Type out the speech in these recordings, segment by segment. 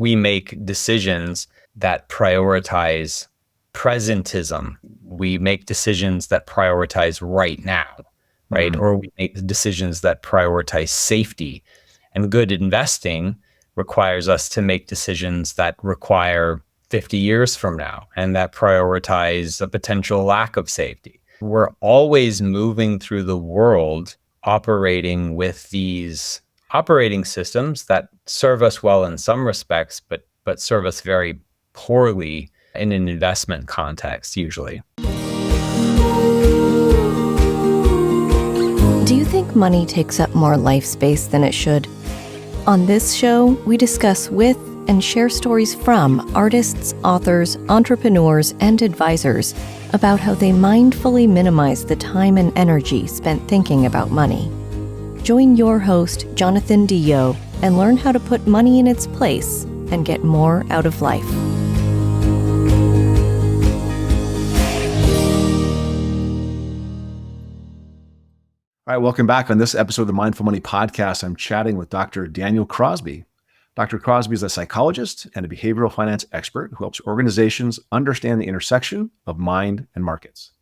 we make decisions that prioritize presentism. We make decisions that prioritize right now, right? Or we make decisions that prioritize safety. And good investing requires us to make decisions that require 50 years from now and that prioritize a potential lack of safety. We're always moving through the world operating with these operating systems that serve us well in some respects, but serve us very poorly in an investment context, usually. Do you think money takes up more life space than it should? On this show, we discuss with and share stories from artists, authors, entrepreneurs, and advisors about how they mindfully minimize the time and energy spent thinking about money. Join your host, Jonathan Dio, and learn how to put money in its place and get more out of life. All right, welcome back. On this episode of the Mindful Money Podcast, I'm chatting with Dr. Daniel Crosby. Dr. Crosby is a psychologist and a behavioral finance expert who helps organizations understand the intersection of mind and markets.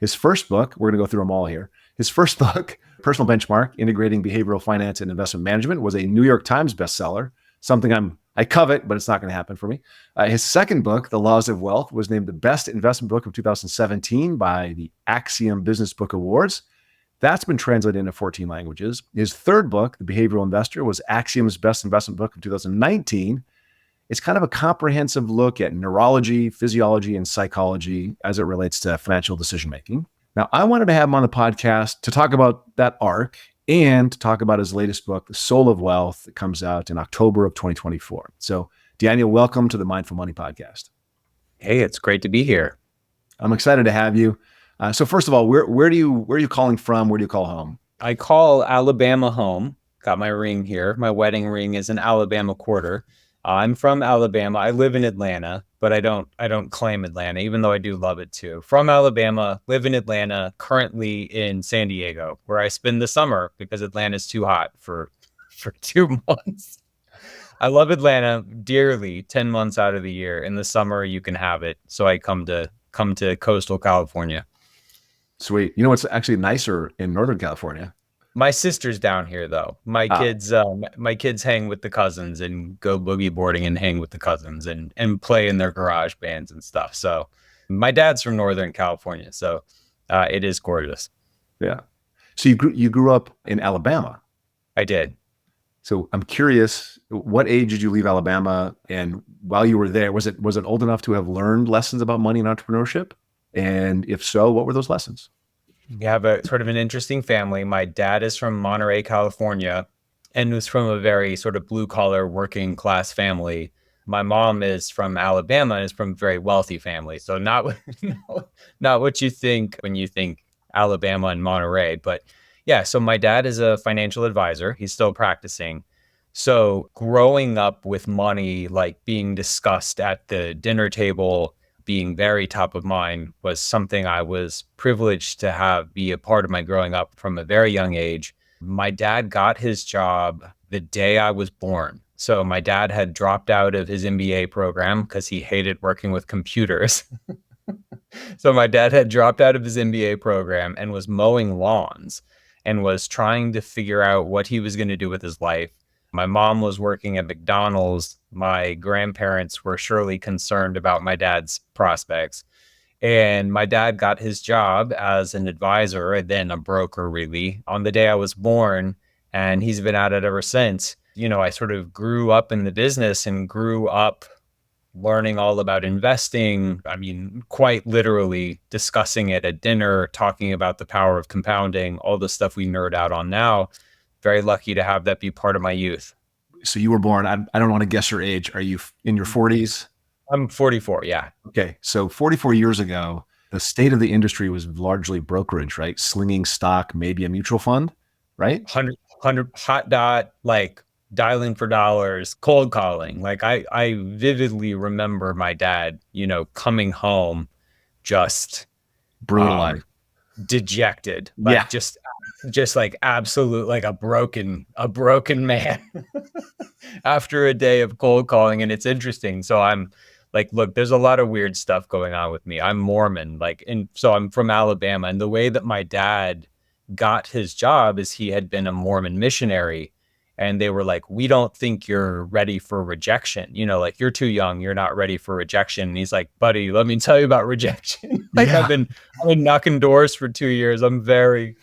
His first book, we're going to go through them all here. His first book, Personal Benchmark, Integrating Behavioral Finance and Investment Management, was a New York Times bestseller, something I covet, but it's not going to happen for me. His second book, The Laws of Wealth, was named the best investment book of 2017 by the Axiom Business Book Awards. That's been translated into 14 languages. His third book, The Behavioral Investor, was Axiom's best investment book of 2019. It's kind of a comprehensive look at neurology, physiology, and psychology as it relates to financial decision-making. Now, I wanted to have him on the podcast to talk about that arc and to talk about his latest book, The Soul of Wealth, that comes out in October of 2024. So, Daniel, welcome to the Mindful Money Podcast. Hey, it's great to be here. I'm excited to have you. So first of all, where are you calling from? Where do you call home? I call Alabama home. Got my ring here. My wedding ring is an Alabama quarter. I'm from Alabama. I live in Atlanta, but I don't claim Atlanta, even though I do love it too. From Alabama, live in Atlanta, currently in San Diego, where I spend the summer because Atlanta's too hot for 2 months. I love Atlanta dearly 10 months out of the year. In the summer, you can have it. So I come to coastal California. Sweet. You know what's actually nicer in Northern California? My sister's down here, though. My kids hang with the cousins and go boogie boarding and hang with the cousins and play in their garage bands and stuff. So my dad's from Northern California, so it is gorgeous. Yeah. So you grew up in Alabama? I did. So I'm curious, what age did you leave Alabama? And while you were there, was it old enough to have learned lessons about money and entrepreneurship? And if so, what were those lessons? We have a sort of an interesting family. My dad is from Monterey, California, and was from a very sort of blue collar working class family. My mom is from Alabama and is from a very wealthy family. So not what you think when you think Alabama and Monterey. But yeah, so my dad is a financial advisor. He's still practicing. So growing up with money, like being discussed at the dinner table, being very top of mind, was something I was privileged to have be a part of my growing up from a very young age. My dad got his job the day I was born. So my dad had dropped out of his MBA program because he hated working with computers. So my dad had dropped out of his MBA program and was mowing lawns and was trying to figure out what he was going to do with his life. My mom was working at McDonald's. My grandparents were surely concerned about my dad's prospects. And my dad got his job as an advisor and then a broker, really, on the day I was born. And he's been at it ever since. You know, I sort of grew up in the business and grew up learning all about investing. I mean, quite literally discussing it at dinner, talking about the power of compounding, all the stuff we nerd out on now. Very lucky to have that be part of my youth. So you were born, I don't want to guess your age. Are you in your 40s? I'm 44, yeah. Okay. So 44 years ago, the state of the industry was largely brokerage, right? Slinging stock, maybe a mutual fund, right? 100 hot dot, like dialing for dollars, cold calling. Like I vividly remember my dad, coming home just brutal life, dejected, like just just like absolute, like a broken man after a day of cold calling. And it's interesting. So I'm like, look, there's a lot of weird stuff going on with me. I'm Mormon, like, and so I'm from Alabama. And the way that my dad got his job is he had been a Mormon missionary. And they were like, we don't think you're ready for rejection. Like you're too young. You're not ready for rejection. And he's like, buddy, let me tell you about rejection. Like Yeah. I've been knocking doors for 2 years. I'm very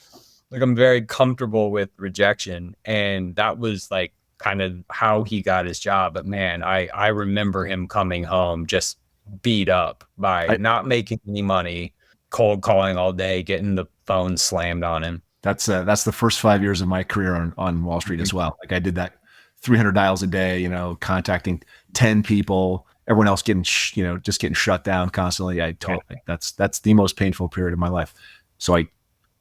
comfortable with rejection. And that was like kind of how he got his job. But man, I remember him coming home just beat up by I, not making any money, cold calling all day, getting the phone slammed on him. that's the first 5 years of my career on Wall Street as well. Like I did that 300 dials a day, contacting 10 people, everyone else getting, just getting shut down constantly. I totally, that's the most painful period of my life. So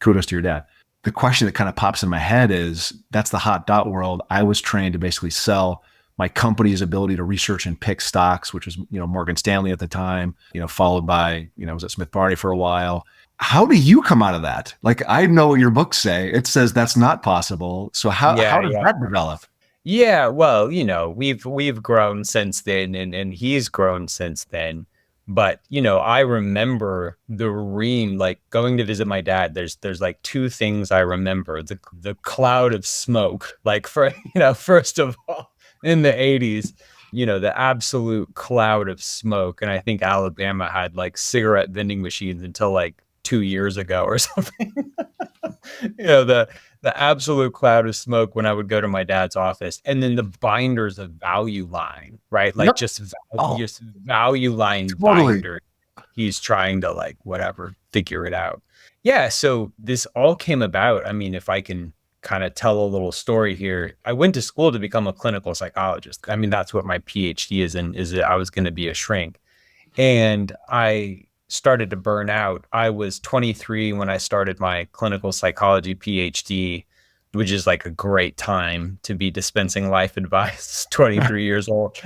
kudos to your dad. The question that kind of pops in my head is that's the hot dot world. I was trained to basically sell my company's ability to research and pick stocks, which was, Morgan Stanley at the time, followed by, I was at Smith Barney for a while. How do you come out of that? Like, I know what your books say. It says that's not possible. So how does that develop? Yeah, well, we've grown since then, and he's grown since then. But, I remember the ream, like going to visit my dad. There's like two things I remember. The cloud of smoke, like first of all, in the 80s, the absolute cloud of smoke. And I think Alabama had like cigarette vending machines until like 2 years ago or something. The absolute cloud of smoke when I would go to my dad's office, and then the binders of value line, right? Like Yep. just value line Totally. binder. He's trying to like whatever figure it out. Yeah. So this all came about. I mean, if I can kind of tell a little story here, I went to school to become a clinical psychologist. I mean, that's what my PhD is in. Is that I was going to be a shrink, and I started to burn out. I was 23 when I started my clinical psychology PhD, which is like a great time to be dispensing life advice, 23 years old.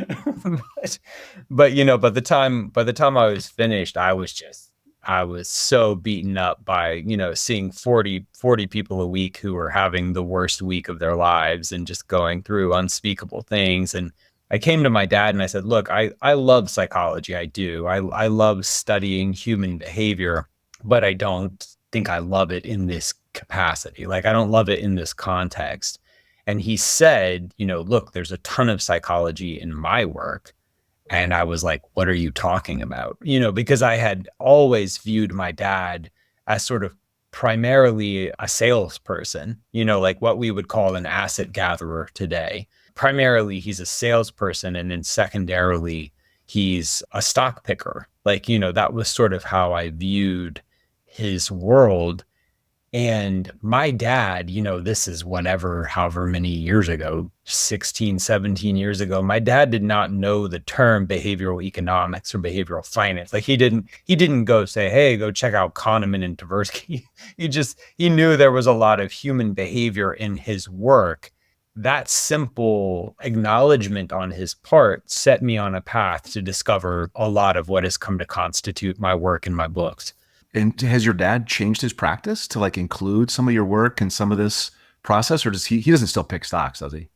but by the time I was finished, I was so beaten up by, seeing 40 people a week who were having the worst week of their lives and just going through unspeakable things. And I came to my dad and I said, look, I love psychology. I do. I love studying human behavior, but I don't think I love it in this capacity. Like, I don't love it in this context. And he said, look, there's a ton of psychology in my work. And I was like, what are you talking about? Because I had always viewed my dad as sort of primarily a salesperson, like what we would call an asset gatherer today. Primarily, he's a salesperson. And then secondarily, he's a stock picker. Like, that was sort of how I viewed his world. And my dad, this is however many years ago, 16, 17 years ago, my dad did not know the term behavioral economics or behavioral finance. Like he didn't go say, hey, go check out Kahneman and Tversky. He knew there was a lot of human behavior in his work. That simple acknowledgement on his part set me on a path to discover a lot of what has come to constitute my work in my books. And has your dad changed his practice to like include some of your work and some of this process, or does he doesn't still pick stocks, does he?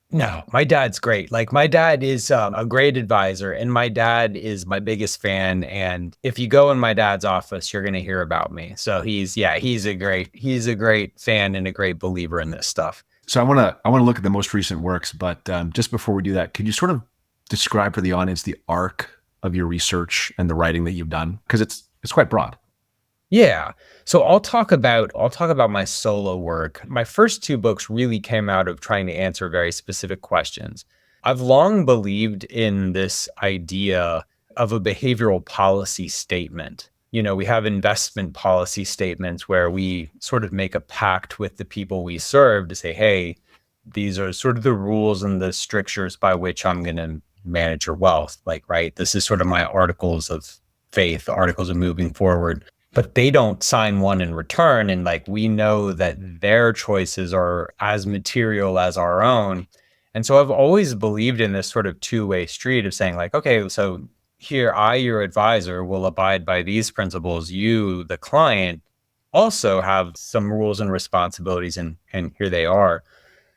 No, my dad's great. Like my dad is a great advisor, and my dad is my biggest fan. And if you go in my dad's office, you're going to hear about me. So he's a great fan and a great believer in this stuff. So I want to look at the most recent works, but just before we do that, could you sort of describe for the audience the arc of your research and the writing that you've done? Because it's quite broad. Yeah. So I'll talk about my solo work. My first two books really came out of trying to answer very specific questions. I've long believed in this idea of a behavioral policy statement. We have investment policy statements where we sort of make a pact with the people we serve to say, hey, these are sort of the rules and the strictures by which I'm going to manage your wealth. Like, right, this is sort of my articles of faith, articles of moving forward. But they don't sign one in return. And like, we know that their choices are as material as our own. And so I've always believed in this sort of two-way street of saying like, okay, so here I, your advisor, will abide by these principles. You, the client, also have some rules and responsibilities, and here they are.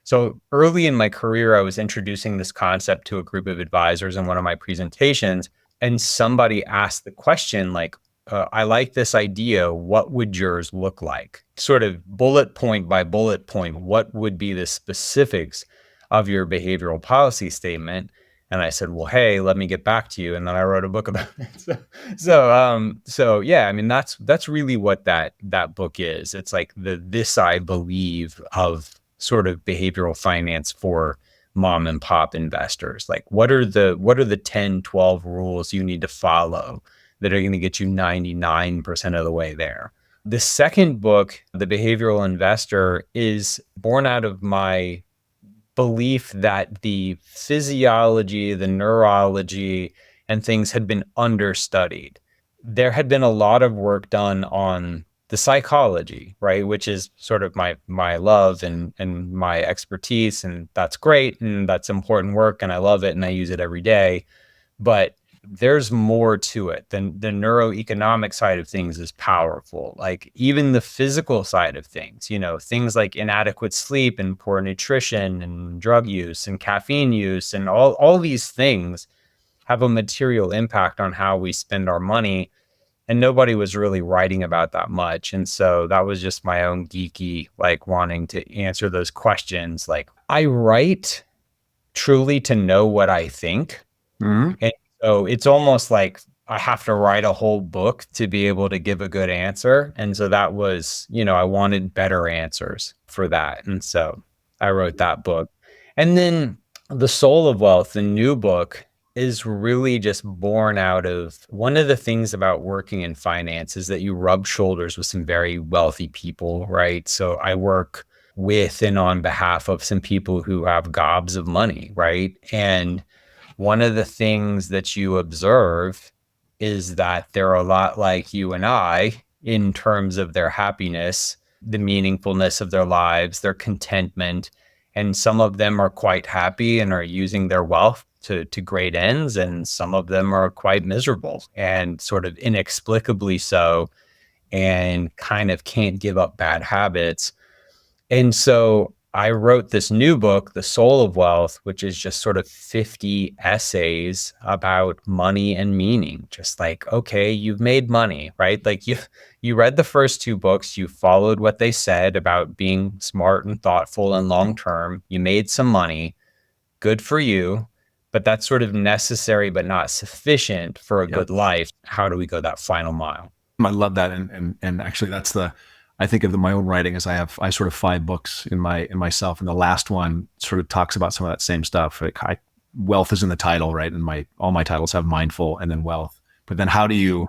So early in my career, I was introducing this concept to a group of advisors in one of my presentations, and somebody asked the question, like, I like this idea. What would yours look like? Sort of bullet point by bullet point, what would be the specifics of your behavioral policy statement? And I said, well, hey, let me get back to you. And then I wrote a book about it. So yeah, I mean, that's really what that book is. It's like this I believe of sort of behavioral finance for mom and pop investors. Like, what are the 10, 12 rules you need to follow that are going to get you 99% of the way there? The second book, The Behavioral Investor, is born out of my belief that the physiology, the neurology, and things had been understudied. There had been a lot of work done on the psychology, right, which is sort of my love and my expertise, and that's great, and that's important work, and I love it, and I use it every day. But there's more to it than the neuroeconomic side of things is powerful. Like even the physical side of things, things like inadequate sleep and poor nutrition and drug use and caffeine use and all these things have a material impact on how we spend our money. And nobody was really writing about that much. And so that was just my own geeky, like wanting to answer those questions. Like I write truly to know what I think. Mm-hmm. And so it's almost like I have to write a whole book to be able to give a good answer. And so that was, I wanted better answers for that. And so I wrote that book. And then The Soul of Wealth, the new book, is really just born out of one of the things about working in finance is that you rub shoulders with some very wealthy people, right? So I work with and on behalf of some people who have gobs of money, right? And one of the things that you observe is that they're a lot like you and I in terms of their happiness, the meaningfulness of their lives, their contentment. And some of them are quite happy and are using their wealth to great ends. And some of them are quite miserable and sort of inexplicably so, and kind of can't give up bad habits. And so I wrote this new book, The Soul of Wealth, which is just sort of 50 essays about money and meaning. Just like, okay, you've made money, right? Like you read the first two books, you followed what they said about being smart and thoughtful and long-term. You made some money, good for you, but that's sort of necessary but not sufficient for a good life. How do we go that final mile? I love that, and actually, that's I think of my own writing as I sort of 5 books in myself, and the last one sort of talks about some of that same stuff. Like wealth is in the title, right? And all my titles have mindful and then wealth. But then how do you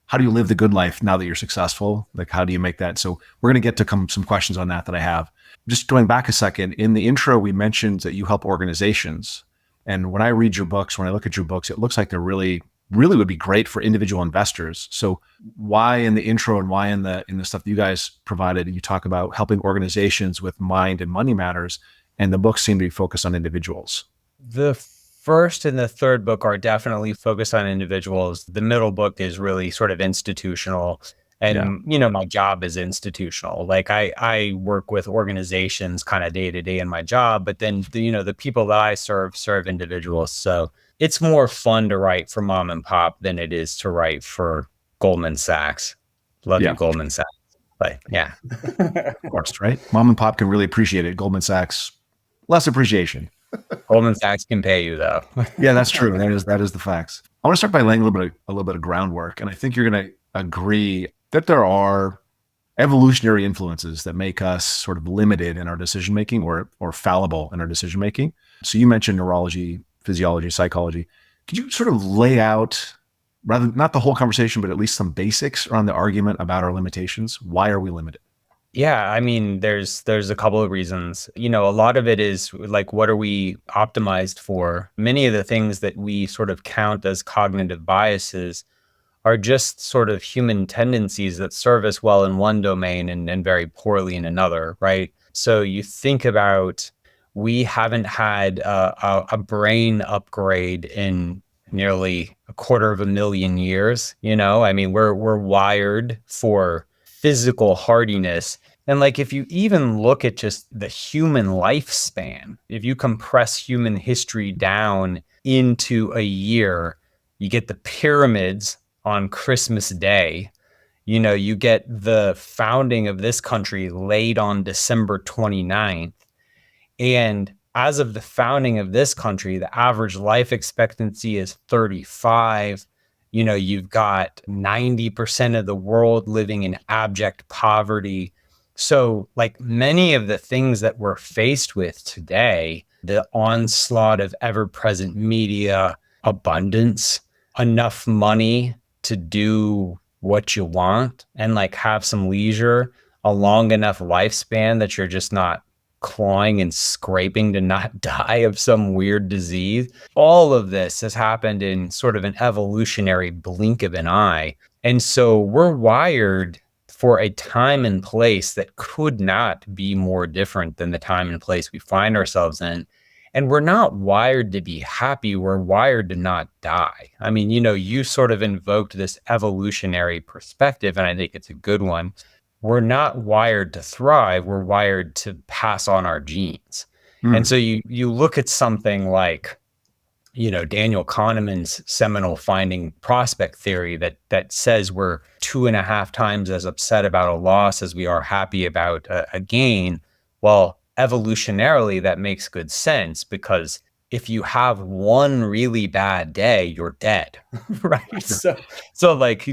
live the good life now that you're successful? Like how do you make that? So we're going to get to some questions on that I have. Just going back a second, in the intro we mentioned that you help organizations, and when I read your books, when I look at your books, it looks like they're really would be great for individual investors. So why in the intro and why in the stuff that you guys provided, you talk about helping organizations with mind and money matters, and the books seem to be focused on individuals? The first and the third book are definitely focused on individuals. The middle book is really sort of institutional. And, my job is institutional. Like I work with organizations kind of day to day in my job, but then, the people that I serve individuals. So it's more fun to write for mom and pop than it is to write for Goldman Sachs. Love you, Goldman Sachs. But yeah. Of course, right? Mom and pop can really appreciate it. Goldman Sachs, less appreciation. Goldman Sachs can pay you though. Yeah, that's true. That is the facts. I want to start by laying a little bit of groundwork. And I think you're going to agree that there are evolutionary influences that make us sort of limited in our decision making or fallible in our decision making. So you mentioned neurology, physiology, psychology. Could you sort of lay out, rather not the whole conversation, but at least some basics around the argument about our limitations? Why are we limited? Yeah, I mean, there's a couple of reasons. A lot of it is like, what are we optimized for? Many of the things that we sort of count as cognitive biases are just sort of human tendencies that serve us well in one domain and very poorly in another, right? So you think about, we haven't had a brain upgrade in nearly 250,000 years. I mean, we're wired for physical hardiness. And like, if you even look at just the human lifespan, if you compress human history down into a year, you get the pyramids on Christmas Day. You get the founding of this country laid on December 29th. And as of the founding of this country, the average life expectancy is 35. You've got 90% of the world living in abject poverty. So, like, many of the things that we're faced with today, the onslaught of ever-present media, abundance, enough money to do what you want, and like have some leisure, a long enough lifespan that you're just not clawing and scraping to not die of some weird disease. All of this has happened in sort of an evolutionary blink of an eye. And so we're wired for a time and place that could not be more different than the time and place we find ourselves in. And we're not wired to be happy. We're wired to not die. I mean, you sort of invoked this evolutionary perspective, and I think it's a good one. We're not wired to thrive. We're wired to pass on our genes. And so you look at something like, Daniel Kahneman's seminal finding prospect theory that says we're 2.5 times as upset about a loss as we are happy about a gain. Well, evolutionarily, that makes good sense, because if you have one really bad day, you're dead, right? So like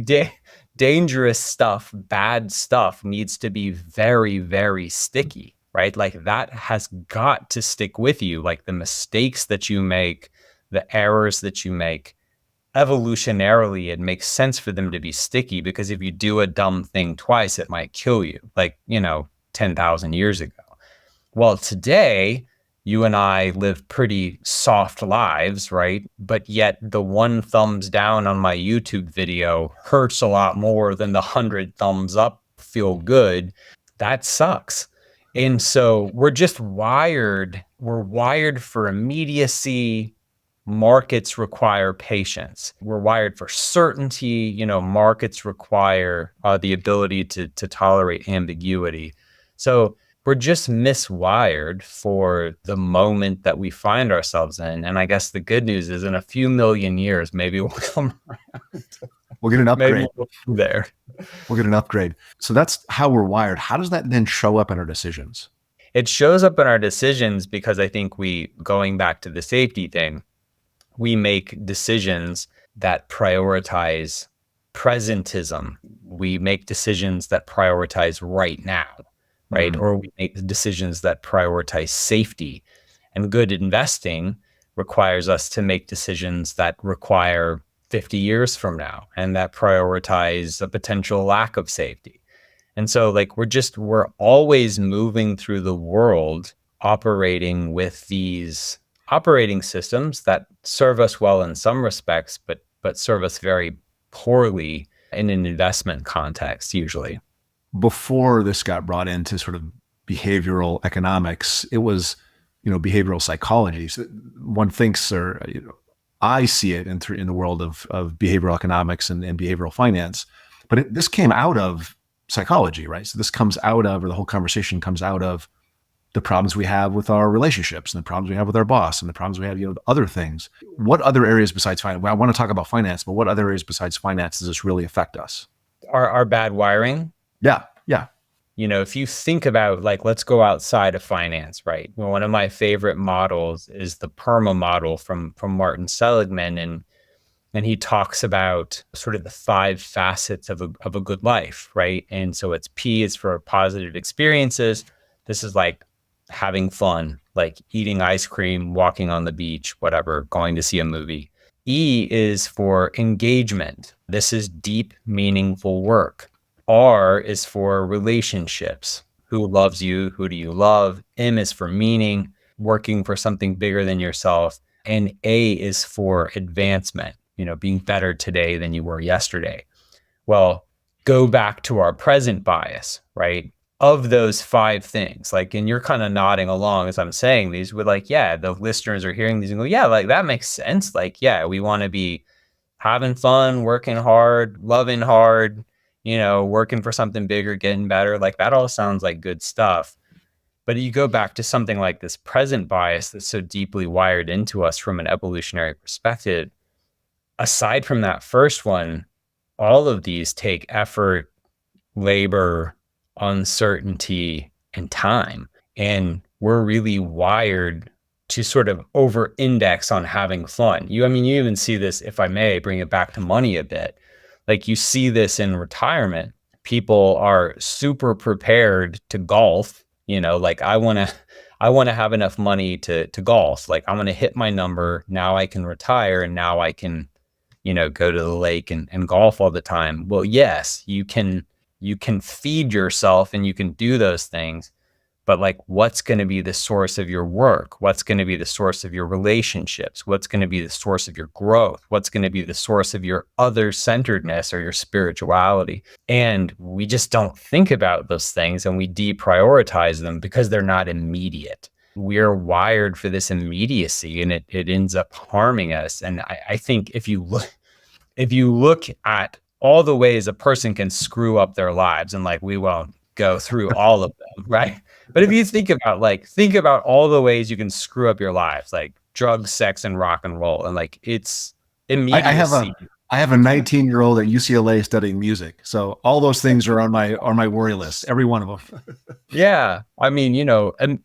dangerous stuff, bad stuff needs to be very, very sticky, right? Like, that has got to stick with you. Like, the mistakes that you make, the errors that you make, evolutionarily, it makes sense for them to be sticky, because if you do a dumb thing twice, it might kill you, like, 10,000 years ago. Well, today, you and I live pretty soft lives, right? But yet the one thumbs down on my YouTube video hurts a lot more than the 100 thumbs up feel good. That sucks. And so we're wired for immediacy. Markets require patience. We're wired for certainty. Markets require the ability to tolerate ambiguity. So we're just miswired for the moment that we find ourselves in. And I guess the good news is, in a few million years, maybe we'll come around. We'll get an upgrade. Maybe we'll be there. We'll get an upgrade. So that's how we're wired. How does that then show up in our decisions? It shows up in our decisions because I think going back to the safety thing, we make decisions that prioritize presentism. We make decisions that prioritize right now. Right? Or we make decisions that prioritize safety. And good investing requires us to make decisions that require 50 years from now, and that prioritize a potential lack of safety. And so, like, we're always moving through the world operating with these operating systems that serve us well in some respects, but serve us very poorly in an investment context, usually. Before this got brought into sort of behavioral economics, it was, behavioral psychology. So one thinks, or I see it in the world of behavioral economics and behavioral finance, but this came out of psychology, right? So this comes out of, or the whole conversation comes out of, the problems we have with our relationships, and the problems we have with our boss, and the problems we have, other things. What other areas besides finance? Well, I want to talk about finance, but what other areas besides finance does this really affect us? Our bad wiring. Yeah. If you think about, like, let's go outside of finance, right? Well, one of my favorite models is the PERMA model from Martin Seligman, and he talks about sort of the 5 facets of a good life, right? And so it's P is for positive experiences. This is like having fun, like eating ice cream, walking on the beach, whatever, going to see a movie. E is for engagement. This is deep, meaningful work. R is for relationships. Who loves you? Who do you love? M is for meaning, working for something bigger than yourself. And A is for advancement, being better today than you were yesterday. Well, go back to our present bias, right? Of those 5 things, like, and you're kind of nodding along as I'm saying these, with like, yeah, the listeners are hearing these and go, yeah, like, that makes sense. Like, yeah, we want to be having fun, working hard, loving hard, working for something bigger, getting better. Like that all sounds like good stuff. But you go back to something like this present bias that's so deeply wired into us from an evolutionary perspective. Aside from that first one, all of these take effort, labor, uncertainty, and time. And we're really wired to sort of over index on having fun. You even see this, if I may bring it back to money a bit. Like you see this in retirement. People are super prepared to golf. Like I want to have enough money to golf. Like I'm going to hit my number. Now I can retire and now I can, go to the lake and golf all the time. Well, yes, you can feed yourself and you can do those things, but like what's going to be the source of your work? What's going to be the source of your relationships? What's going to be the source of your growth? What's going to be the source of your other centeredness or your spirituality? And we just don't think about those things and we deprioritize them because they're not immediate. We're wired for this immediacy and it ends up harming us. And I think if you look at all the ways a person can screw up their lives, and like we won't go through all of them, right? But if you think about all the ways you can screw up your lives, like drugs, sex, and rock and roll, and like it's immediacy. I have a 19-year-old at UCLA studying music, so all those things are on my worry list. Every one of them. Yeah,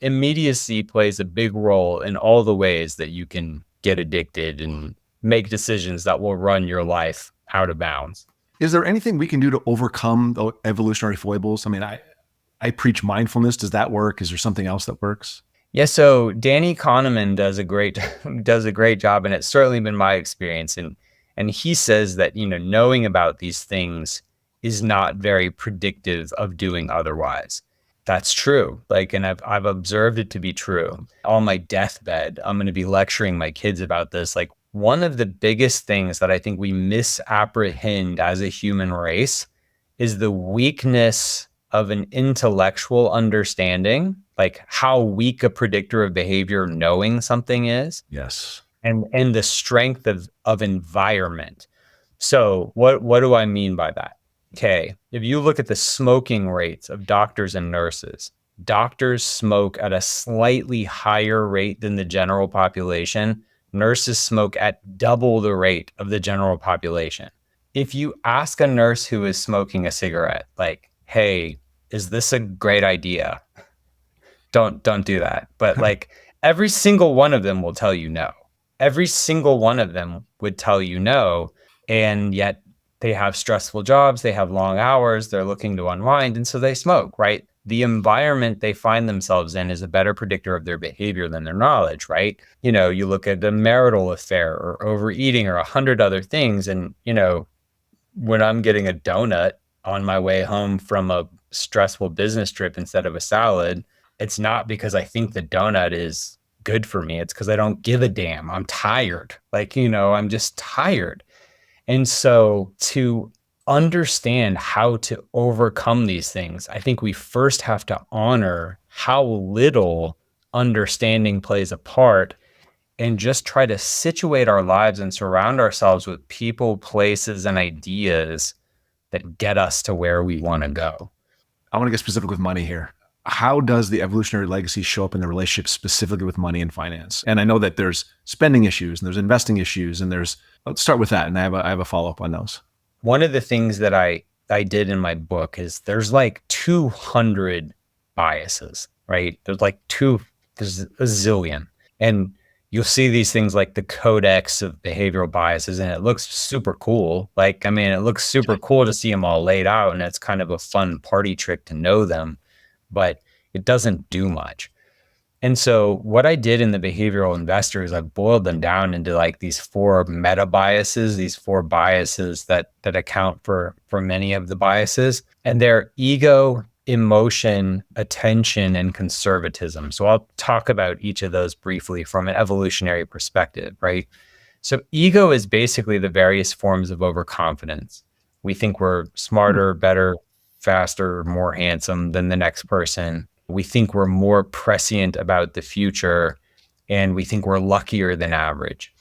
immediacy plays a big role in all the ways that you can get addicted and make decisions that will run your life out of bounds. Is there anything we can do to overcome the evolutionary foibles? I preach mindfulness. Does that work? Is there something else that works? Yeah, so Danny Kahneman does a great job, and it's certainly been my experience. And he says that, knowing about these things is not very predictive of doing otherwise. That's true. And I've observed it to be true. On my deathbed, I'm going to be lecturing my kids about this. Like one of the biggest things that I think we misapprehend as a human race is the weakness of an intellectual understanding, like how weak a predictor of behavior knowing something is. Yes. And the strength of environment. So what do I mean by that? Okay, if you look at the smoking rates of doctors and nurses, doctors smoke at a slightly higher rate than the general population. Nurses smoke at double the rate of the general population. If you ask a nurse who is smoking a cigarette, like, hey, is this a great idea? Don't do that. But like every single one of them will tell you no. Every single one of them would tell you no. And yet they have stressful jobs, they have long hours, they're looking to unwind, and so they smoke, right? The environment they find themselves in is a better predictor of their behavior than their knowledge, right? You look at a marital affair or overeating or 100 other things. And, when I'm getting a donut on my way home from a stressful business trip instead of a salad, it's not because I think the donut is good for me. It's because I don't give a damn. I'm tired. I'm just tired. And so to understand how to overcome these things, I think we first have to honor how little understanding plays a part and just try to situate our lives and surround ourselves with people, places, and ideas that get us to where we want to go. I want to get specific with money here. How does the evolutionary legacy show up in the relationship specifically with money and finance? And I know that there's spending issues and there's investing issues and let's start with that. And I have a follow-up on those. One of the things that I did in my book is there's like 200 biases, right? There's a zillion. And you'll see these things like the codex of behavioral biases, and it looks super cool. It looks super cool to see them all laid out, and it's kind of a fun party trick to know them, but it doesn't do much. And so what I did in the behavioral investor is I boiled them down into like these 4 meta biases, these 4 biases that account for many of the biases, and they're ego, emotion, attention, and conservatism. So I'll talk about each of those briefly from an evolutionary perspective, right? So ego is basically the various forms of overconfidence. We think we're smarter, better, faster, more handsome than the next person. We think we're more prescient about the future, and we think we're luckier than average.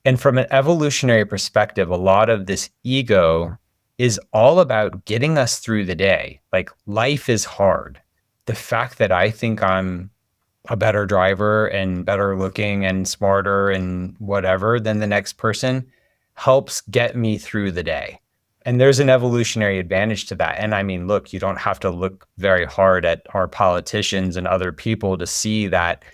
And from an evolutionary perspective, a lot of this ego is all about getting us through the day. Like, life is hard. The fact that I think I'm a better driver and better looking and smarter and whatever than the next person helps get me through the day. And there's an evolutionary advantage to that. And I mean, look, you don't have to look very hard at our politicians and other people to see that,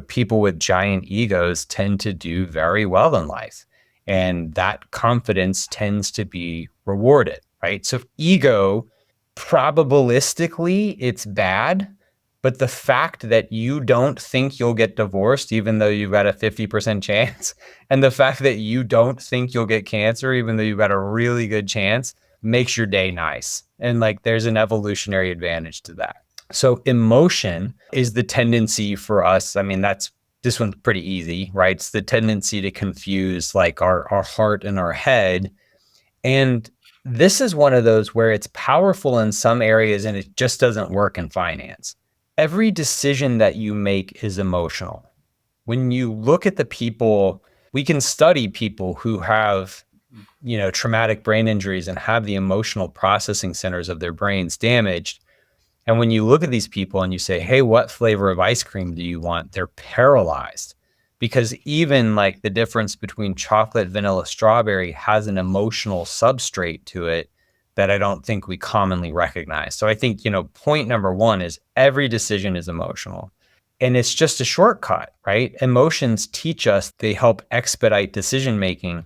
people with giant egos tend to do very well in life. And that confidence tends to be rewarded, right? So ego, probabilistically, it's bad. But the fact that you don't think you'll get divorced, even though you've got a 50% chance, and the fact that you don't think you'll get cancer, even though you've got a really good chance, makes your day nice. And like, there's an evolutionary advantage to that. So emotion is the tendency for us. I mean, this one's pretty easy, right? It's the tendency to confuse like our heart and our head. And this is one of those where it's powerful in some areas and it just doesn't work in finance. Every decision that you make is emotional. When you look at the people, we can study people who have, traumatic brain injuries and have the emotional processing centers of their brains damaged. And when you look at these people and you say, hey, what flavor of ice cream do you want? They're paralyzed, because even like the difference between chocolate, vanilla, strawberry has an emotional substrate to it that I don't think we commonly recognize. So I think, point number one is every decision is emotional. And it's just a shortcut, right? Emotions teach us, they help expedite decision making.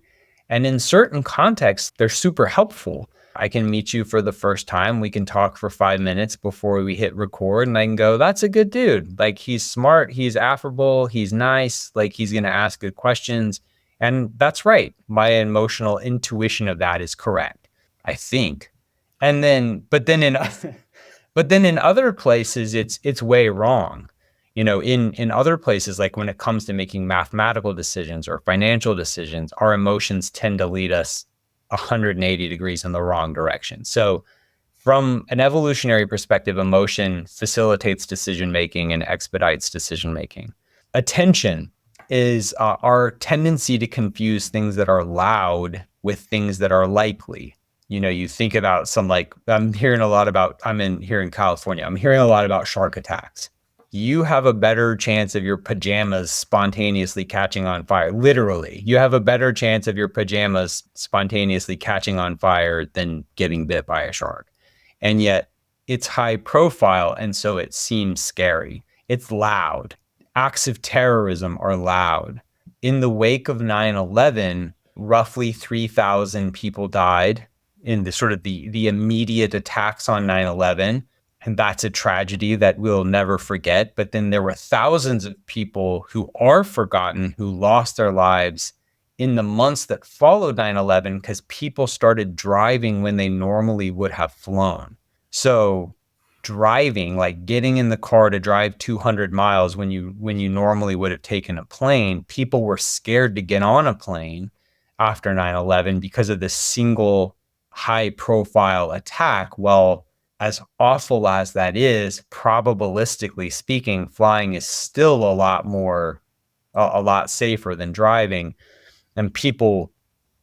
And in certain contexts, they're super helpful. I can meet you for the first time. We can talk for 5 minutes before we hit record. And I can go, that's a good dude. Like, he's smart, he's affable, he's nice, like he's going to ask good questions. And that's right. My emotional intuition of that is correct, I think. And then, but then in other places, it's way wrong. In other places, like when it comes to making mathematical decisions or financial decisions, our emotions tend to lead us 180 degrees in the wrong direction. So from an evolutionary perspective, emotion facilitates decision-making and expedites decision-making. Attention is our tendency to confuse things that are loud with things that are likely. You think about I'm here in California, I'm hearing a lot about shark attacks. You have a better chance of your pajamas spontaneously catching on fire. Literally, you have a better chance of your pajamas spontaneously catching on fire than getting bit by a shark. And yet it's high profile. And so it seems scary. It's loud. Acts of terrorism are loud. In the wake of 9/11, roughly 3,000 people died in the immediate attacks on 9/11. And that's a tragedy that we'll never forget. But then there were thousands of people who are forgotten, who lost their lives in the months that followed 9/11 because people started driving when they normally would have flown. So driving, like getting in the car to drive 200 miles when you normally would have taken a plane, people were scared to get on a plane after 9/11 because of this single high profile attack. Well, as awful as that is, probabilistically speaking, flying is still a lot safer than driving. And people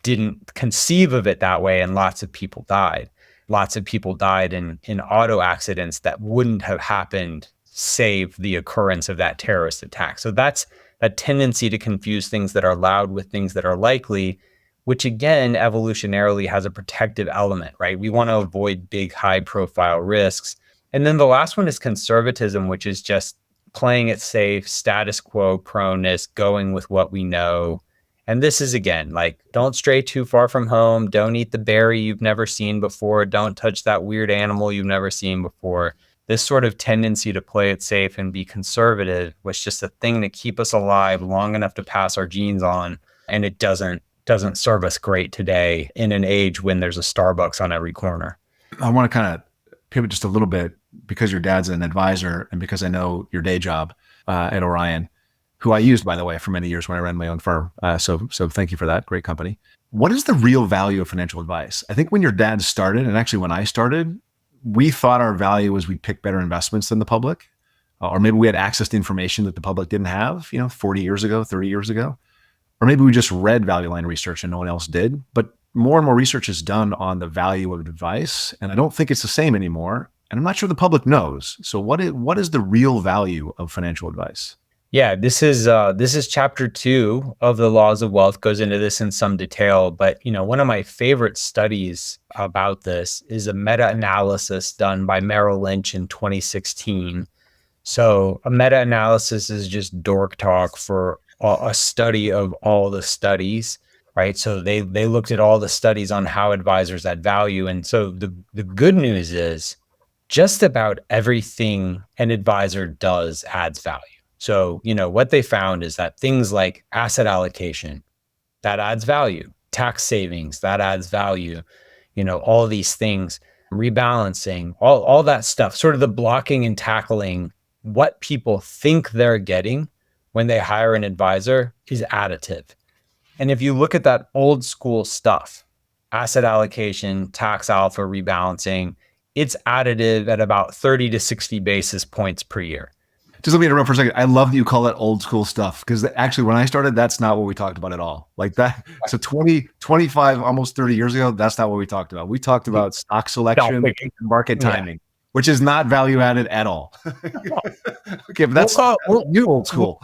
didn't conceive of it that way. And lots of people died. Lots of people died in auto accidents that wouldn't have happened save the occurrence of that terrorist attack. So that's a tendency to confuse things that are loud with things that are likely, which again, evolutionarily has a protective element, right? We want to avoid big, high profile risks. And then the last one is conservatism, which is just playing it safe, status quo proneness, going with what we know. And this is, again, like, don't stray too far from home. Don't eat the berry you've never seen before. Don't touch that weird animal you've never seen before. This sort of tendency to play it safe and be conservative was just a thing to keep us alive long enough to pass our genes on. And it doesn't serve us great today in an age when there's a Starbucks on every corner. I want to kind of pivot just a little bit because your dad's an advisor and because I know your day job at Orion, who I used, by the way, for many years when I ran my own firm. So thank you for that. Great company. What is the real value of financial advice? I think when your dad started, and actually when I started, we thought our value was we'd pick better investments than the public, or maybe we had access to information that the public didn't have, 40 years ago, 30 years ago. Or maybe we just read value line research and no one else did. But more and more research is done on the value of advice, and I don't think it's the same anymore. And I'm not sure the public knows. So what is the real value of financial advice? Yeah, this is chapter 2 of the Laws of Wealth, goes into this in some detail, but one of my favorite studies about this is a meta-analysis done by Merrill Lynch in 2016. So a meta-analysis is just dork talk for a study of all the studies, right? So they looked at all the studies on how advisors add value. And so the good news is just about everything an advisor does adds value. So, what they found is that things like asset allocation, that adds value, tax savings, that adds value, all these things, rebalancing, all that stuff, sort of the blocking and tackling what people think they're getting when they hire an advisor is additive. And if you look at that old school stuff, asset allocation, tax alpha, rebalancing, it's additive at about 30 to 60 basis points per year. Just let me interrupt for a second. I love that you call that old school stuff, because actually when I started, that's not what we talked about at all. Like that. So 20, 25, almost 30 years ago, that's not what we talked about. We talked about stock selection, and market timing, which is not value added at all. Okay, but that's new old school.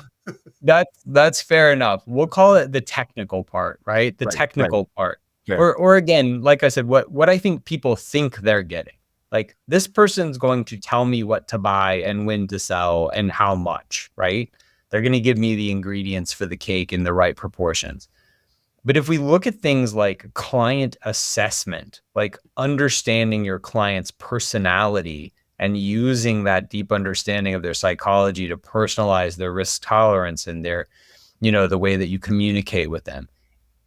That's fair enough. We'll call it the technical part, right? The technical part. Or again, like I said, what I think people think they're getting. Like, this person's going to tell me what to buy and when to sell and how much, right? They're going to give me the ingredients for the cake in the right proportions. But if we look at things like client assessment, like understanding your client's personality and using that deep understanding of their psychology to personalize their risk tolerance and their, the way that you communicate with them.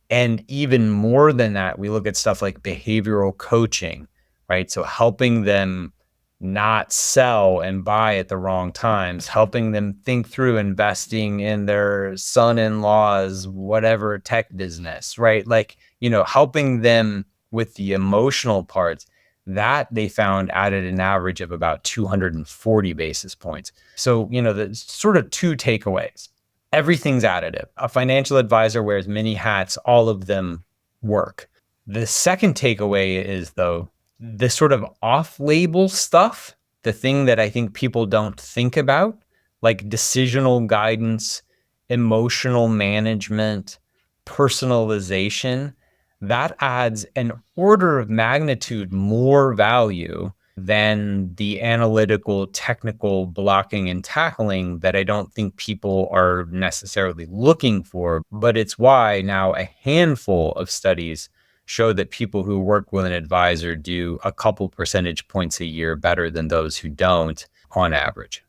And even more than that, we look at stuff like behavioral coaching, right? So helping them not sell and buy at the wrong times, helping them think through investing in their son-in-law's whatever tech business, right? Like, helping them with the emotional parts, that they found added an average of about 240 basis points. So, the sort of two takeaways. Everything's additive. A financial advisor wears many hats, all of them work. The second takeaway is, though, the sort of off-label stuff, the thing that I think people don't think about, like decisional guidance, emotional management, personalization, that adds an order of magnitude more value than the analytical, technical blocking and tackling that I don't think people are necessarily looking for. But it's why now a handful of studies show that people who work with an advisor do a couple percentage points a year better than those who don't on average.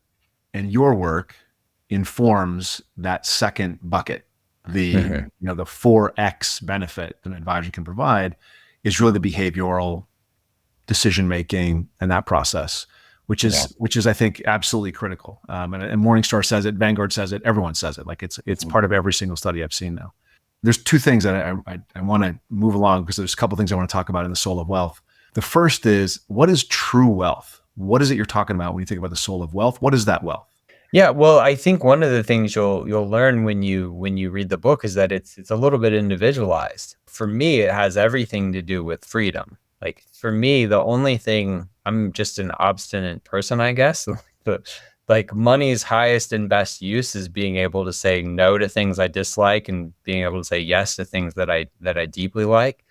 And your work informs that second bucket. The 4X benefit an advisor can provide is really the behavioral decision making and that process, which is I think absolutely critical. And Morningstar says it, Vanguard says it, everyone says it. Like it's part of every single study I've seen now. There's two things that I want to move along, because there's a couple of things I want to talk about in the Soul of Wealth. The first is, what is true wealth? What is it you're talking about when you think about the soul of wealth? What is that wealth? Yeah, well, I think one of the things you'll learn when you read the book is that it's a little bit individualized. For me, it has everything to do with freedom. Like, for me, the only thing, I'm just an obstinate person, I guess. But like, money's highest and best use is being able to say no to things I dislike and being able to say yes to things that I deeply like.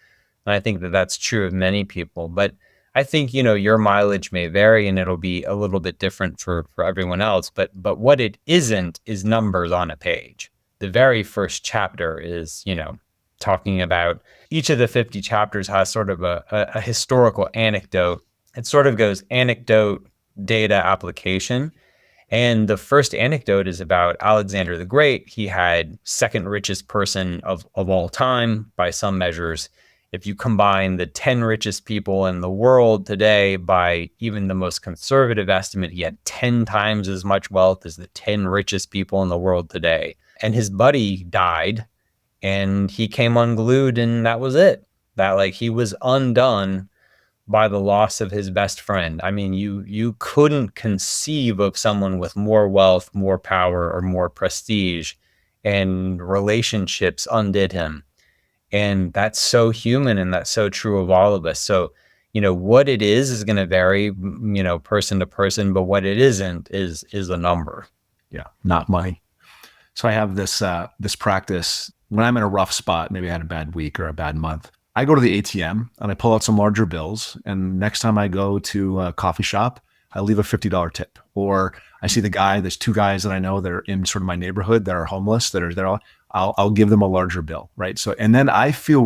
And I think that that's true of many people. But I think, your mileage may vary and it'll be a little bit different for everyone else. But what it isn't is numbers on a page. The very first chapter is, talking about, each of the 50 chapters has sort of a historical anecdote. It sort of goes anecdote, data, application. And the first anecdote is about Alexander the Great. He had second richest person of all time by some measures. If you combine the 10 richest people in the world today, by even the most conservative estimate, he had 10 times as much wealth as the 10 richest people in the world today. And his buddy died and he came unglued, and that was it. That, like, he was undone by the loss of his best friend. I mean, you couldn't conceive of someone with more wealth, more power, or more prestige, and relationships undid him. And that's so human and that's so true of all of us. So, what it is going to vary, person to person, but what it isn't is a number. Yeah, not money. So I have this practice when I'm in a rough spot, maybe I had a bad week or a bad month. I go to the ATM and I pull out some larger bills. And next time I go to a coffee shop, I leave a $50 tip. Or I see there's two guys that I know that are in sort of my neighborhood that are homeless, that are there. I'll give them a larger bill, right? So, and then I feel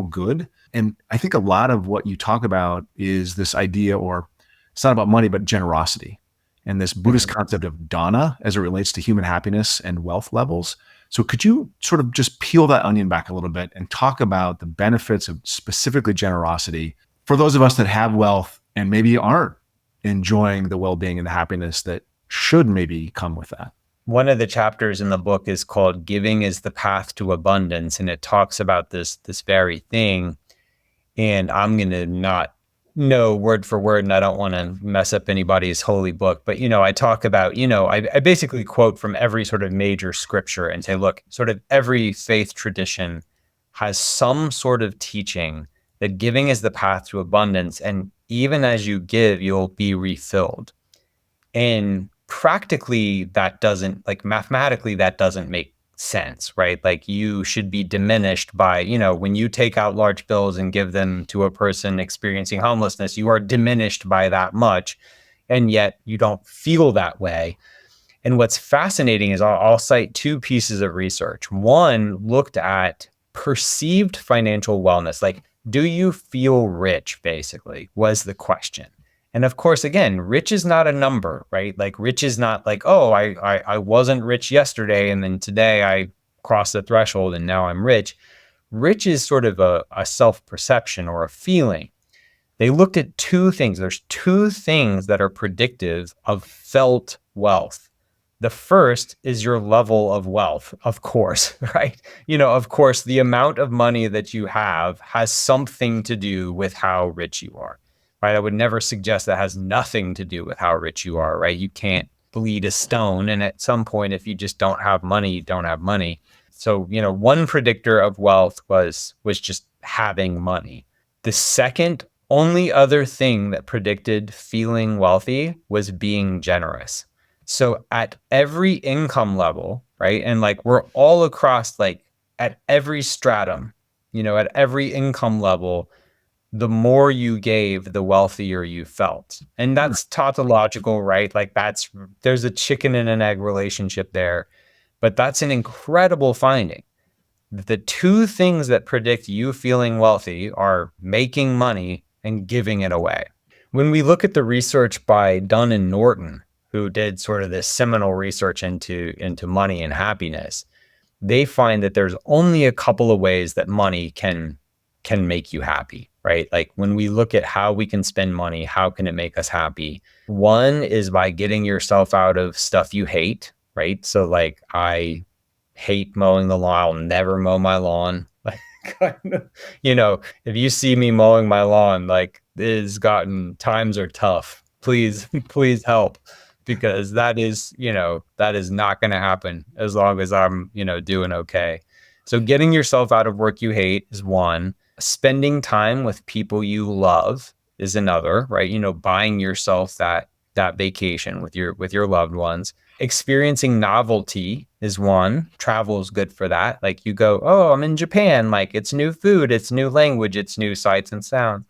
good. And I think a lot of what you talk about is this idea, or it's not about money, but generosity. And this Buddhist concept of dana as it relates to human happiness and wealth levels. So could you sort of just peel that onion back a little bit and talk about the benefits of specifically generosity for those of us that have wealth and maybe aren't enjoying the well-being and the happiness that should maybe come with that? One of the chapters in the book is called Giving is the Path to Abundance. And it talks about this very thing. And I'm going to not know word for word, and I don't want to mess up anybody's holy book. But, I talk about, I basically quote from every sort of major scripture and say, look, sort of every faith tradition has some sort of teaching that giving is the path to abundance. And even as you give, you'll be refilled. And practically, mathematically, that doesn't make sense, right? Like you should be diminished by, when you take out large bills and give them to a person experiencing homelessness, you are diminished by that much. And yet you don't feel that way. And what's fascinating is I'll cite two pieces of research. One looked at perceived financial wellness. Like, do you feel rich, basically, was the question. And of course, again, rich is not a number, right? Like rich is not like, oh, I wasn't rich yesterday and then today I crossed the threshold and now I'm rich. Rich is sort of a self-perception or a feeling. They looked at two things. There's two things that are predictive of felt wealth. The first is your level of wealth, of course, right? Of course, the amount of money that you have has something to do with how rich you are. Right? I would never suggest that has nothing to do with how rich you are, right? You can't bleed a stone. And at some point, if you just don't have money, you don't have money. So, one predictor of wealth was just having money. The second only other thing that predicted feeling wealthy was being generous. So at every income level, right? And like we're all across, like at every stratum, at every income level, the more you gave, the wealthier you felt. And that's tautological, right? Like there's a chicken and an egg relationship there, but that's an incredible finding. The two things that predict you feeling wealthy are making money and giving it away. When we look at the research by Dunn and Norton, who did sort of this seminal research into money and happiness, they find that there's only a couple of ways that money can make you happy, right? Like when we look at how we can spend money, how can it make us happy? One is by getting yourself out of stuff you hate, right? So like I hate mowing the lawn. I'll never mow my lawn. If you see me mowing my lawn, like times are tough. Please help, because that is not going to happen as long as I'm, doing okay. So getting yourself out of work you hate is one. Spending time with people you love is another, right? Buying yourself that vacation with your loved ones. Experiencing novelty is one. Travel is good for that. Like you go, oh, I'm in Japan. Like it's new food, it's new language, it's new sights and sounds.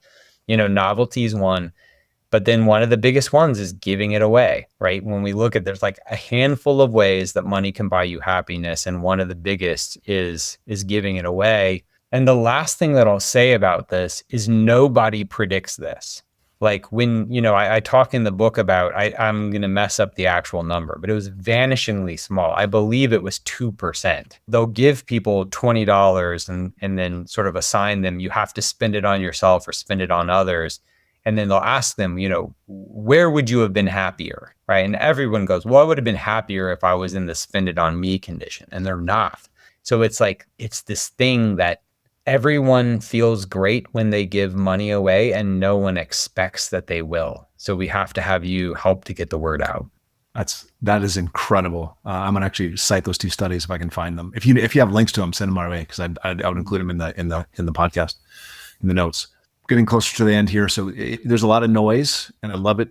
Novelty is one. But then one of the biggest ones is giving it away, right? When we look at, there's like a handful of ways that money can buy you happiness. And one of the biggest is giving it away. And the last thing that I'll say about this is nobody predicts this. Like when, I talk in the book about, I'm going to mess up the actual number, but it was vanishingly small. I believe it was 2%. They'll give people $20 and then sort of assign them, you have to spend it on yourself or spend it on others. And then they'll ask them, where would you have been happier, right? And everyone goes, well, I would have been happier if I was in the spend it on me condition. And they're not. So it's like, it's this thing that everyone feels great when they give money away and no one expects that they will. So we have to have you help to get the word out. That is incredible. I'm gonna actually cite those two studies if I can find them. If you have links to them, send them my way because I would include them in the podcast, in the notes. Getting closer to the end here, so there's a lot of noise, and I love it.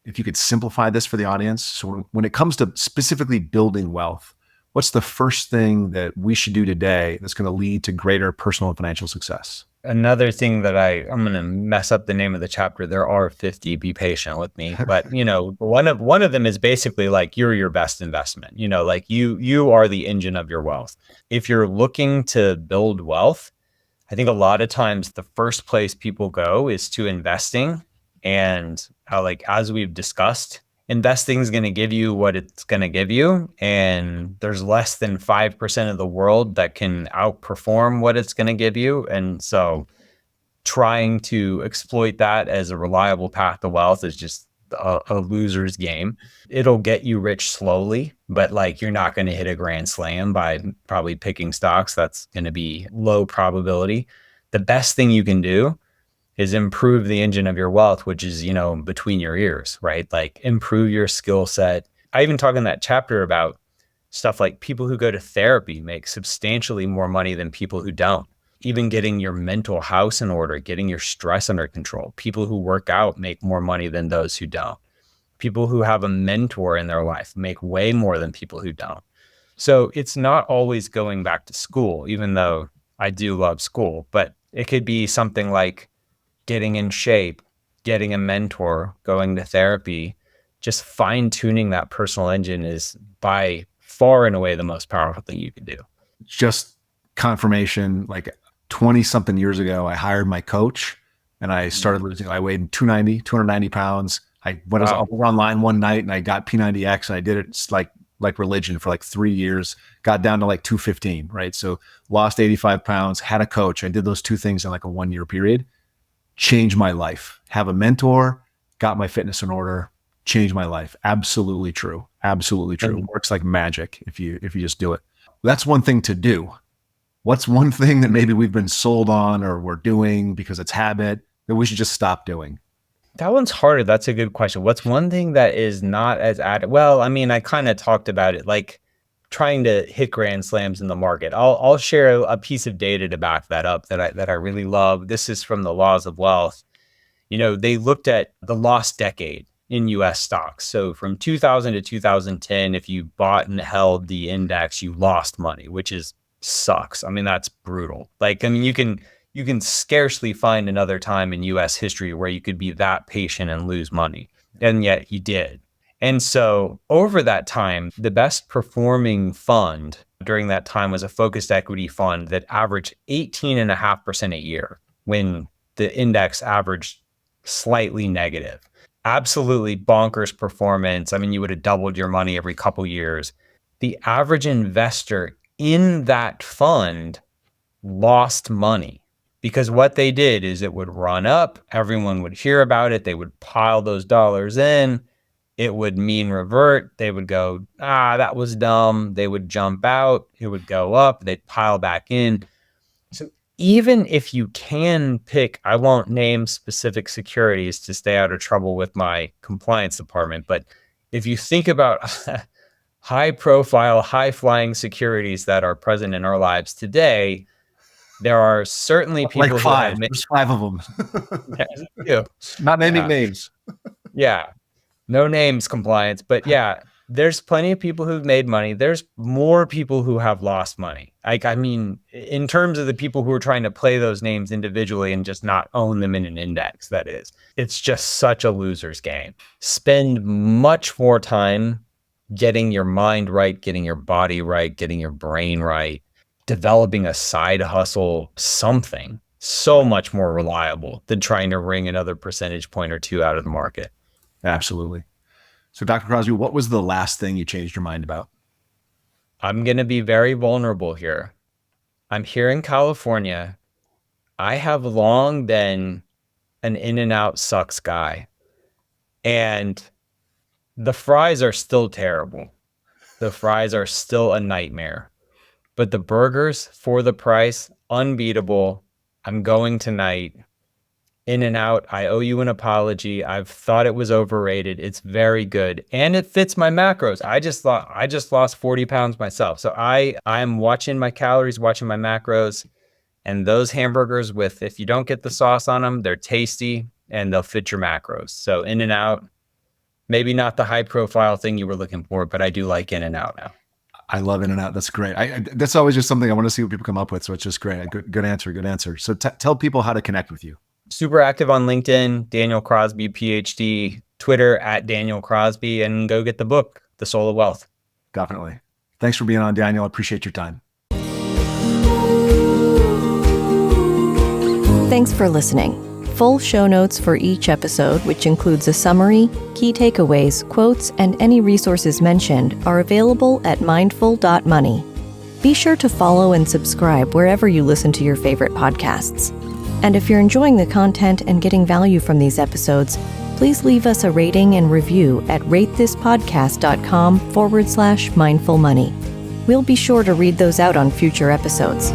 If you could simplify this for the audience, so when it comes to specifically building wealth, what's the first thing that we should do today that's going to lead to greater personal and financial success? Another thing that I'm going to mess up the name of the chapter. There are 50, be patient with me. But, one of them is basically like, you're your best investment, like you are the engine of your wealth. If you're looking to build wealth, I think a lot of times the first place people go is to investing. And as we've discussed, investing is going to give you what it's going to give you. And there's less than 5% of the world that can outperform what it's going to give you. And so trying to exploit that as a reliable path to wealth is just a loser's game. It'll get you rich slowly, but you're not going to hit a grand slam by probably picking stocks. That's going to be low probability. The best thing you can do is improve the engine of your wealth, which is, between your ears, right? Like improve your skill set. I even talk in that chapter about stuff like people who go to therapy make substantially more money than people who don't. Even getting your mental house in order, getting your stress under control. People who work out make more money than those who don't. People who have a mentor in their life make way more than people who don't. So it's not always going back to school, even though I do love school, but it could be something like getting in shape, getting a mentor, going to therapy. Just fine tuning that personal engine is by far and away the most powerful thing you can do. Just confirmation, 20 something years ago, I hired my coach and I started losing. I weighed 290 pounds. I went online one night and I got P90X and I did it like religion for 3 years, got down to 215, right? So lost 85 pounds, had a coach. I did those two things in a 1 year period, changed my life. Have a mentor, got my fitness in order, changed my life. Absolutely true. Absolutely true. It works like magic if you just do it. That's one thing to do. What's one thing that maybe we've been sold on or we're doing because it's habit that we should just stop doing? That one's harder. That's a good question. What's one thing that is not as well, I kind of talked about it, like trying to hit grand slams in the market. I'll share a piece of data to back that up that I really love. This is from the Laws of Wealth. They looked at the lost decade in US stocks. So from 2000 to 2010, if you bought and held the index, you lost money, which sucks. That's brutal. You can scarcely find another time in US history where you could be that patient and lose money. And yet you did. And so over that time, the best performing fund during that time was a focused equity fund that averaged 18.5% a year when the index averaged slightly negative. Absolutely bonkers performance. You would have doubled your money every couple years. The average investor in that fund lost money because what they did is it would run up, everyone would hear about it, they would pile those dollars in, it would mean revert, they would go, that was dumb, they would jump out, it would go up, they'd pile back in. So even if you can pick, I won't name specific securities to stay out of trouble with my compliance department, but if you think about high profile, high flying securities that are present in our lives today, there are certainly people who have There's 5 of them. Yeah. Not naming names. Yeah. No names compliance, but yeah, there's plenty of people who've made money. There's more people who have lost money. In terms of the people who are trying to play those names individually and just not own them in an index, that is, it's just such a loser's game. Spend much more time getting your mind right, getting your body right, getting your brain right, developing a side hustle, something so much more reliable than trying to wring another percentage point or two out of the market. Absolutely. So Dr. Crosby, what was the last thing you changed your mind about? I'm going to be very vulnerable here. I'm here in California. I have long been an In-N-Out sucks guy. And the fries are still terrible. The fries are still a nightmare. But the burgers for the price, unbeatable. I'm going tonight. In-N-Out, I owe you an apology. I've thought it was overrated. It's very good. And it fits my macros. I just lost 40 pounds myself. So I'm watching my calories, watching my macros. And those hamburgers if you don't get the sauce on them, they're tasty and they'll fit your macros. So In-N-Out, maybe not the high profile thing you were looking for, but I do like In-N-Out now. I love In-N-Out. That's great. That's always just something I want to see what people come up with. So it's just great. Good answer. Good answer. So tell people how to connect with you. Super active on LinkedIn, Daniel Crosby, PhD, Twitter @Daniel Crosby, and go get the book, The Soul of Wealth. Definitely. Thanks for being on, Daniel. I appreciate your time. Thanks for listening. Full show notes for each episode, which includes a summary, key takeaways, quotes, and any resources mentioned, are available at mindful.money. Be sure to follow and subscribe wherever you listen to your favorite podcasts. And if you're enjoying the content and getting value from these episodes, please leave us a rating and review at ratethispodcast.com/mindfulmoney. We'll be sure to read those out on future episodes.